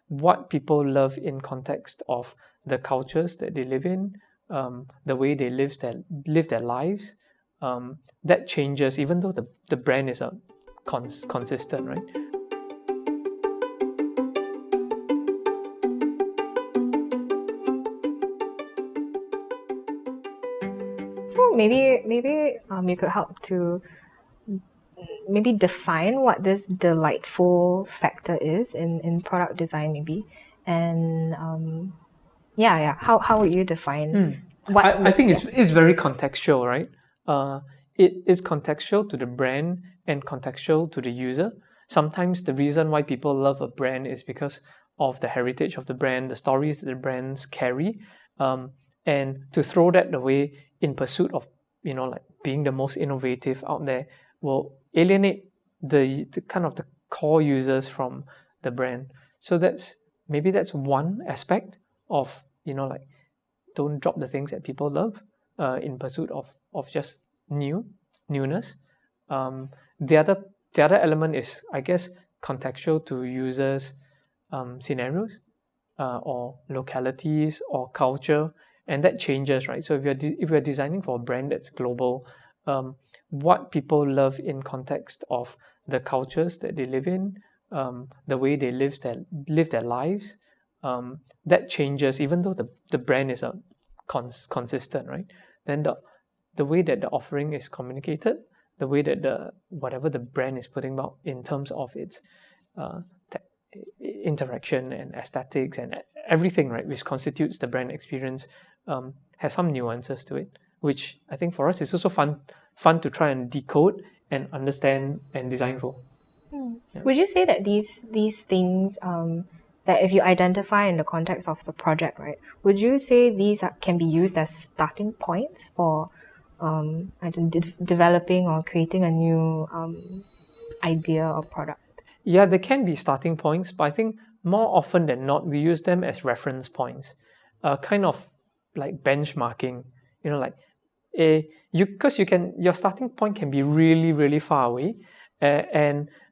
what people love in context of the cultures that they live in, the way they live their lives. That changes even though the brand is consistent, right? So maybe you could help to maybe define what this delightful factor is in product design, maybe, and how would you define what I think it's very contextual, right? It is contextual to the brand and contextual to the user. Sometimes the reason why people love a brand is because of the heritage of the brand, the stories that the brands carry, and to throw that away in pursuit of like being the most innovative out there will alienate the kind of the core users from the brand. So that's one aspect of like don't drop the things that people love in pursuit of just newness. The other element is, I guess, contextual to users' scenarios or localities or culture, and that changes, right? So if you're designing for a brand that's global, what people love in context of the cultures that they live in, the way they live their lives, that changes even though the brand is consistent, right? Then the way that the offering is communicated, the way that whatever the brand is putting out in terms of its interaction and aesthetics and everything, right, which constitutes the brand experience, has some nuances to it, which I think for us is also fun to try and decode and understand and design for. Yeah. Would you say that these things that if you identify in the context of the project, right, would you say these can be used as starting points for developing or creating a new idea or product? Yeah, they can be starting points, but I think more often than not, we use them as reference points, kind of like benchmarking. Like your starting point can be really, really far away,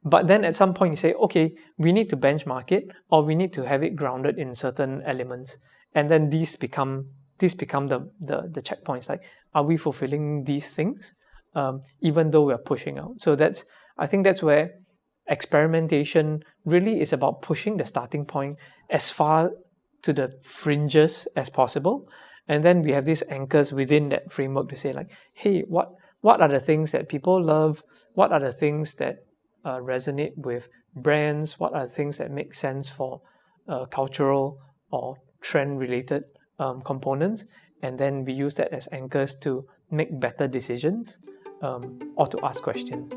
but then at some point you say, okay, we need to benchmark it, or we need to have it grounded in certain elements, and then these become the checkpoints. Like, are we fulfilling these things, even though we're pushing out? So I think that's where experimentation really is about pushing the starting point as far to the fringes as possible, and then we have these anchors within that framework to say, like, hey, what are the things that people love, what are the things that resonate with brands, what are the things that make sense for cultural or trend related components, and then we use that as anchors to make better decisions or to ask questions.